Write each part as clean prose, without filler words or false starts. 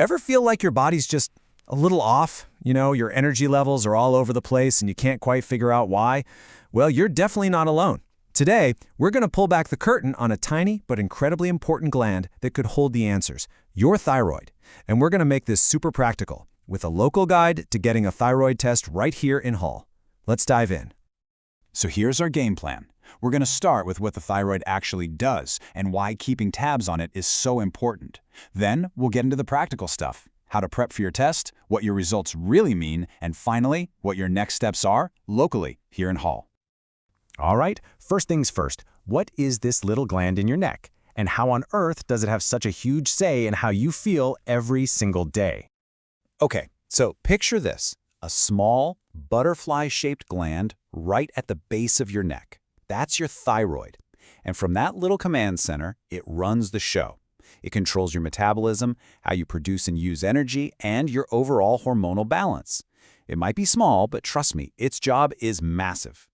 Ever feel like your body's just a little off? Your energy levels are all over the place and you can't quite figure out why? Well, you're definitely not alone. Today, we're going to pull back the curtain on a tiny but incredibly important gland that could hold the answers, your thyroid. And we're going to make this super practical, with a local guide to getting a thyroid test right here in Hull. Let's dive in. So here's our game plan. We're going to start with what the thyroid actually does and why keeping tabs on it is so important. Then we'll get into the practical stuff, how to prep for your test, what your results really mean, and finally, what your next steps are locally here in Hull. All right, first things first, what is this little gland in your neck? And how on earth does it have such a huge say in how you feel every single day? Okay, so picture this, a small, butterfly-shaped gland right at the base of your neck. That's your thyroid. And from that little command center, it runs the show. It controls your metabolism, how you produce and use energy, and your overall hormonal balance. It might be small, but trust me, its job is massive.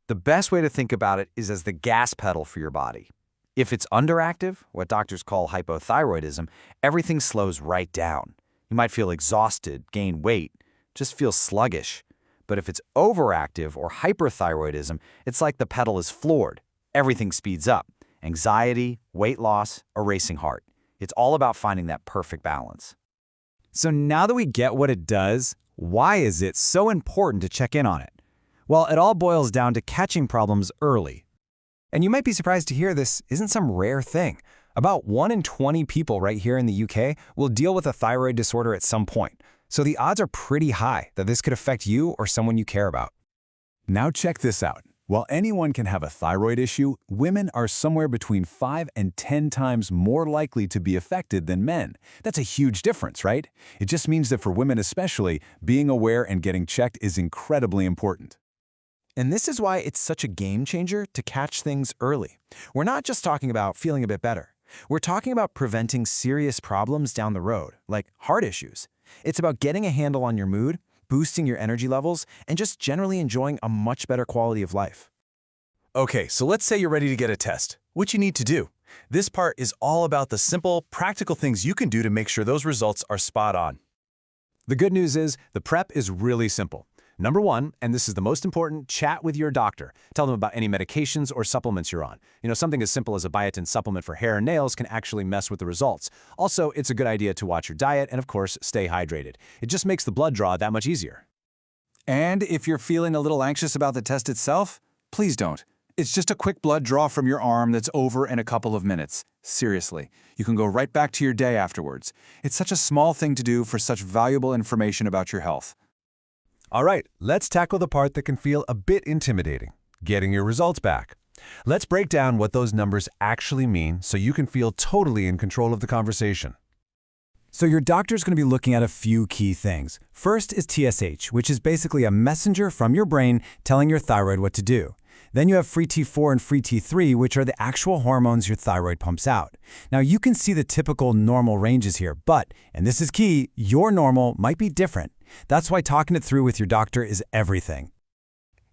The best way to think about it is as the gas pedal for your body. If it's underactive, what doctors call hypothyroidism, everything slows right down. You might feel exhausted, gain weight, just feel sluggish. But if it's overactive or hyperthyroidism, it's like the pedal is floored. Everything speeds up. Anxiety, weight loss, a racing heart. It's all about finding that perfect balance. So now that we get what it does, why is it so important to check in on it? Well, it all boils down to catching problems early. And you might be surprised to hear this isn't some rare thing. About 1 in 20 people right here in the UK will deal with a thyroid disorder at some point. So the odds are pretty high that this could affect you or someone you care about. Now check this out. While anyone can have a thyroid issue, women are somewhere between 5 and 10 times more likely to be affected than men. That's a huge difference, right? It just means that for women especially, being aware and getting checked is incredibly important. And this is why it's such a game changer to catch things early. We're not just talking about feeling a bit better. We're talking about preventing serious problems down the road, like heart issues. It's about getting a handle on your mood, boosting your energy levels, and just generally enjoying a much better quality of life. Okay, so let's say you're ready to get a test. What you need to do. This part is all about the simple, practical things you can do to make sure those results are spot on. The good news is the prep is really simple. Number 1, and this is the most important, chat with your doctor. Tell them about any medications or supplements you're on. Something as simple as a biotin supplement for hair and nails can actually mess with the results. Also, it's a good idea to watch your diet and, of course, stay hydrated. It just makes the blood draw that much easier. And if you're feeling a little anxious about the test itself, please don't. It's just a quick blood draw from your arm that's over in a couple of minutes. Seriously, you can go right back to your day afterwards. It's such a small thing to do for such valuable information about your health. All right, let's tackle the part that can feel a bit intimidating, getting your results back. Let's break down what those numbers actually mean so you can feel totally in control of the conversation. So your doctor's going to be looking at a few key things. First is TSH, which is basically a messenger from your brain telling your thyroid what to do. Then you have free T4 and free T3, which are the actual hormones your thyroid pumps out. Now you can see the typical normal ranges here, but, and this is key, your normal might be different. That's why talking it through with your doctor is everything.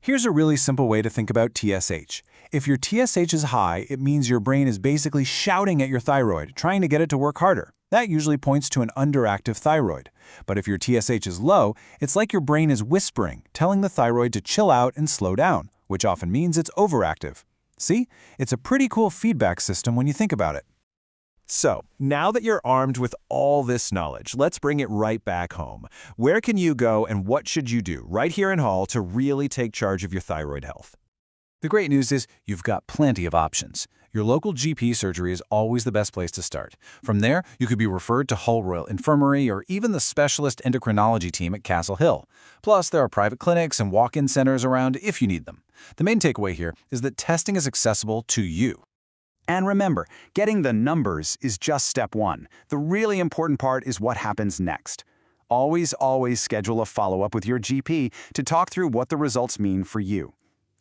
Here's a really simple way to think about TSH. If your TSH is high, it means your brain is basically shouting at your thyroid, trying to get it to work harder. That usually points to an underactive thyroid. But if your TSH is low, it's like your brain is whispering, telling the thyroid to chill out and slow down, which often means it's overactive. See? It's a pretty cool feedback system when you think about it. So, now that you're armed with all this knowledge, let's bring it right back home. Where can you go and what should you do right here in Hull to really take charge of your thyroid health? The great news is you've got plenty of options. Your local GP surgery is always the best place to start. From there, you could be referred to Hull Royal Infirmary or even the specialist endocrinology team at Castle Hill. Plus, there are private clinics and walk-in centers around if you need them. The main takeaway here is that testing is accessible to you. And remember, getting the numbers is just step 1. The really important part is what happens next. Always schedule a follow-up with your GP to talk through what the results mean for you.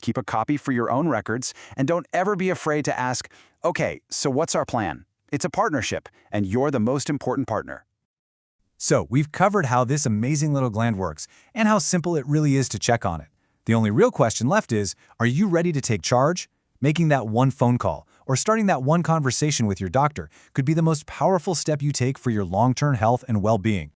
Keep a copy for your own records, and don't ever be afraid to ask, okay, so what's our plan? It's a partnership, and you're the most important partner. So we've covered how this amazing little gland works and how simple it really is to check on it. The only real question left is, are you ready to take charge? Making that one phone call or starting that one conversation with your doctor could be the most powerful step you take for your long-term health and well-being.